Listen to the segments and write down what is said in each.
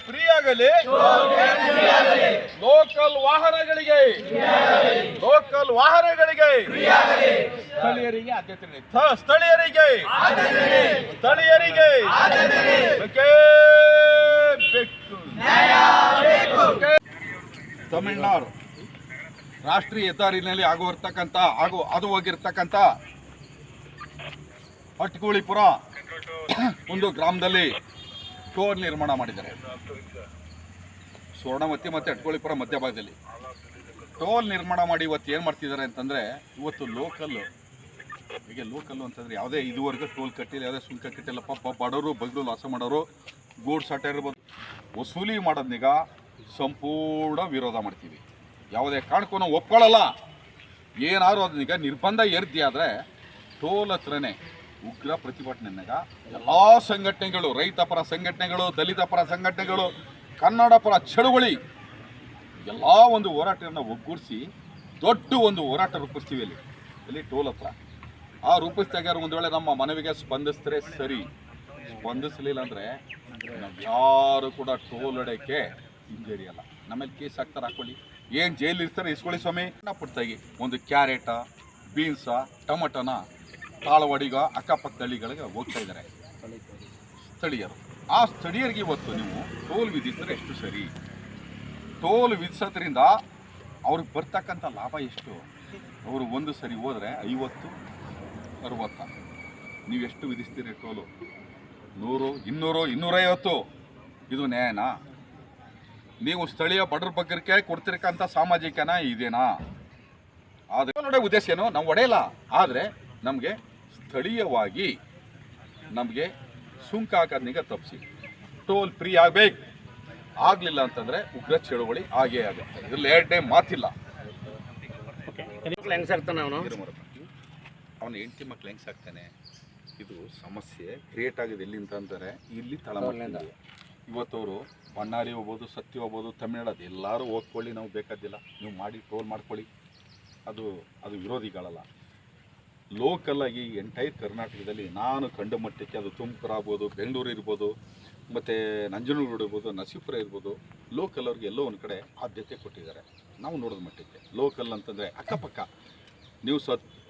ಫ್ರೀಯಾಗಲಿ local ವಾಹನಗಳಿಗೆ ಸ್ಥಳೀಯರಿಗೆ ಆದ್ಯತೆ ಸ್ಥಳೀಯರಿಗೆ ಬೇಕೇ ಬೇಕು. ತಮಿಳುನಾಡು ರಾಷ್ಟ್ರೀಯ ಹೆದ್ದಾರಿನಲ್ಲಿ ಅದು ಹೋಗಿರ್ತಕ್ಕಂಥ ಅಟ್ಕುಳಿಪುರ ಒಂದು ಗ್ರಾಮದಲ್ಲಿ ಟೋಲ್ ನಿರ್ಮಾಣ ಮಾಡಿದ್ದಾರೆ. ಸ್ವರ್ಣವತಿ ಮತ್ತು ಅಟ್ಕುಳಿಪುರ ಮಧ್ಯಭಾಗದಲ್ಲಿ ಟೋಲ್ ನಿರ್ಮಾಣ ಮಾಡಿ ಇವತ್ತು ಏನು ಮಾಡ್ತಿದ್ದಾರೆ ಅಂತಂದರೆ, ಇವತ್ತು ಲೋಕಲ್ಲು ಅಂತಂದರೆ ಯಾವುದೇ ಇದುವರೆಗೂ ಟೋಲ್ ಕಟ್ಟಿಲ್ಲ, ಯಾವುದೇ ಶುಲ್ಕ ಕಟ್ಟಿಲ್ಲ. ಪಾಪ ಬಡವರು ಬಗ್ಗರು ಲಾಸ ಮಾಡೋರು, ಗೂಡ್ಸ್ ಆಟ ಇರ್ಬೋದು, ವಸೂಲಿ ಮಾಡೋದನ್ನೀಗ ಸಂಪೂರ್ಣ ವಿರೋಧ ಮಾಡ್ತೀವಿ. ಯಾವುದೇ ಕಾರಣಕ್ಕೂ ನಾವು ಒಪ್ಕೊಳ್ಳಲ್ಲ. ಏನಾದ್ರು ಅದನ್ನೀಗ ನಿರ್ಬಂಧ ಏರ್ತಿ ಆದರೆ ಟೋಲ್ ಹತ್ರನೇ ಉಗ್ರ ಪ್ರತಿಭಟನೆಯಾಗ ಎಲ್ಲ ಸಂಘಟನೆಗಳು, ರೈತ ಪರ ಸಂಘಟನೆಗಳು, ದಲಿತ ಪರ ಸಂಘಟನೆಗಳು, ಕನ್ನಡ ಪರ ಚಳುವಳಿ ಎಲ್ಲ ಒಂದು ಹೋರಾಟವನ್ನು ಒಗ್ಗೂಡಿಸಿ ದೊಡ್ಡ ಒಂದು ಹೋರಾಟ ರೂಪಿಸ್ತೀವಿ ಅಲ್ಲಿ ಟೋಲ್ ಹತ್ರ. ಆ ರೂಪಿಸಿದಾಗ ಒಂದು ವೇಳೆ ನಮ್ಮ ಮನವಿಗೆ ಸ್ಪಂದಿಸಿದ್ರೆ ಸರಿ, ಸ್ಪಂದಿಸಲಿಲ್ಲ ಅಂದರೆ ನಾವು ಯಾರು ಕೂಡ ಟೋಲ್ ಹೊಡೆಯೋಕ್ಕೆ ಹಿಂಜರಿಯಲ್ಲ. ನಮ್ಮಲ್ಲಿ ಕೇಸ್ ಹಾಕ್ತಾರೆ, ಹಾಕೊಳ್ಳಿ, ಏನು ಜೈಲು ಇರ್ತಾರೆ ಇಸ್ಕೊಳ್ಳಿ ಸ್ವಾಮಿ. ಪುಟ್ಟಾಗಿ ಒಂದು ಕ್ಯಾರೆಟ, ಬೀನ್ಸ, ಟೊಮಟೊನ ತಾಳವಾಡಿಗ ಅಕ್ಕಪಕ್ಕದ ಹಳ್ಳಿಗಳಿಗೆ ಹೋಗ್ತಾ ಇದ್ದಾರೆ ಸ್ಥಳೀಯರು. ಆ ಸ್ಥಳೀಯರಿಗೆ ಇವತ್ತು ನೀವು ಟೋಲ್ ವಿಧಿಸಿದ್ರೆ ಎಷ್ಟು ಸರಿ? ಟೋಲ್ ವಿಧಿಸೋದ್ರಿಂದ ಅವ್ರಿಗೆ ಬರ್ತಕ್ಕಂಥ ಲಾಭ ಎಷ್ಟು? ಅವರು ಒಂದು ಸರಿ ಹೋದರೆ 50-60. ನೀವು ಎಷ್ಟು ವಿಧಿಸ್ತೀರಿ ಟೋಲು? 100, 200, 250. ಇದು ನ್ಯಾಯನಾ? ನೀವು ಸ್ಥಳೀಯ ಬಡವ್ರ ಬಗ್ಗರಿಗೆ ಕೊಡ್ತಿರಕ್ಕಂಥ ಸಾಮಾಜಿಕನ ಇದೇನಾ? ಆದರೆ ನೋಡೋ ಉದ್ದೇಶ ಏನು? ನಾವು ಹೊಡೆಯಲ್ಲ, ಆದರೆ ನಮಗೆ ಸ್ಥಳೀಯವಾಗಿ ನಮಗೆ ಸುಂಕ ಹಾಕೋದನ್ನೀಗ ತಪ್ಪಿಸಿ ಟೋಲ್ ಫ್ರೀ ಆಗಬೇಕು. ಆಗಲಿಲ್ಲ ಅಂತಂದರೆ ಉಗ್ರ ಚಳುವಳಿ ಆಗೇ ಆಗುತ್ತೆ. ಇದ್ರಲ್ಲಿ ಎರಡನೇ ಮಾತಿಲ್ಲ. ಅವನ ಹೆಂಡತಿ ಮಕ್ಳು ಹೆಂಗೆ ಸಾಕ್ತಾನೆ? ಇದು ಸಮಸ್ಯೆ ಕ್ರಿಯೇಟ್ ಆಗಿದೆ. ಎಲ್ಲಿಂತ ಅಂತಾರೆ, ಇಲ್ಲಿ ತಳಮಟ್ಟಿಂದ. ಇವತ್ತವರು ಬಣ್ಣಾರಿ ಹೋಗ್ಬೋದು, ಸತ್ಯ ಹೋಗ್ಬೋದು, ತಮಿಳ್ನಾಡು ಎಲ್ಲರೂ ಹೋಗ್ಕೊಳ್ಳಿ, ನಾವು ಬೇಕಾದಿಲ್ಲ. ನೀವು ಮಾಡಿ ಟೋಲ್ ಮಾಡ್ಕೊಳ್ಳಿ, ಅದು ವಿರೋಧಿಗಳಲ್ಲ. ಲೋಕಲ್ಲಾಗಿ ಎಂಟೈರ್ ಕರ್ನಾಟಕದಲ್ಲಿ ನಾನು ಕಂಡ ಮಟ್ಟಕ್ಕೆ ಅದು ತುಮಕೂರು ಆಗ್ಬೋದು, ಬೆಂಗಳೂರು ಇರ್ಬೋದು, ಮತ್ತು ನಂಜನಗೂಡು ಇರ್ಬೋದು, ನರಸೀಪುರ ಇರ್ಬೋದು, ಲೋಕಲ್ ಅವ್ರಿಗೆ ಎಲ್ಲೋ ಒಂದು ಕಡೆ ಆದ್ಯತೆ ಕೊಟ್ಟಿದ್ದಾರೆ. ನಾವು ನೋಡೋದ ಮಟ್ಟಕ್ಕೆ ಲೋಕಲ್ ಅಂತಂದರೆ ಅಕ್ಕಪಕ್ಕ ನೀವು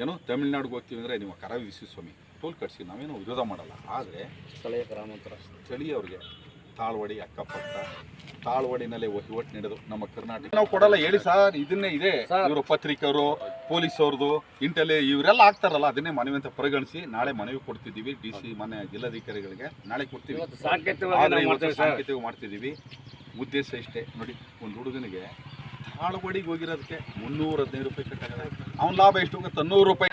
ಏನೋ ತಮಿಳ್ನಾಡಿಗೆ ಹೋಗ್ತೀವಿ ಅಂದರೆ ನೀವು ಕರ ವಿಧಿಸಿ ಸ್ವಾಮಿ, ಟೋಲ್ ಕಟ್ಸಿ, ನಾವೇನೋ ವಿರೋಧ ಮಾಡಲ್ಲ. ಆದರೆ ಸ್ಥಳೀಯ ಗ್ರಾಮಾಂತರ ಸ್ಥಳೀಯವ್ರಿಗೆ ತಾಳ್ವಾಡಿ, ಅಕ್ಕಪಕ್ಕ ತಾಳ್ವಾಡಿನಲ್ಲೇ ವಹಿವಾಟು ನಡೆದು ನಮ್ಮ ಕರ್ನಾಟಕ ನಾವು ಕೊಡಲ್ಲ ಹೇಳಿ ಸರ್. ಇದನ್ನೇ ಇದೆ ಇವರು ಪತ್ರಿಕರು, ಪೊಲೀಸವ್ರದ್ದು, ಇಂಟೆಲಿ ಇವರೆಲ್ಲ ಆಗ್ತಾರಲ್ಲ, ಅದನ್ನೇ ಮನವಿ ಅಂತ ಪರಿಗಣಿಸಿ ನಾಳೆ ಮನವಿ ಕೊಡ್ತಿದ್ದೀವಿ. DC ಮನೆ ಜಿಲ್ಲಾಧಿಕಾರಿಗಳಿಗೆ ನಾಳೆ ಕೊಡ್ತೀವಿ. ಸಾಂಕೇತಿಕ ಮಾಡ್ತಿದ್ದೀವಿ. ಉದ್ದೇಶ ಇಷ್ಟೇ ನೋಡಿ, ಒಂದು ಹುಡುಗನಿಗೆ ತಾಳ್ವಾಡಿಗೆ ಹೋಗಿರೋದಕ್ಕೆ 315 ರೂಪಾಯಿ ಕಟ್ಟಾಗಲ್ಲ. ಅವ್ನ ಲಾಭ ಎಷ್ಟು ಹೋಗುತ್ತೆ? 100 ರೂಪಾಯಿ.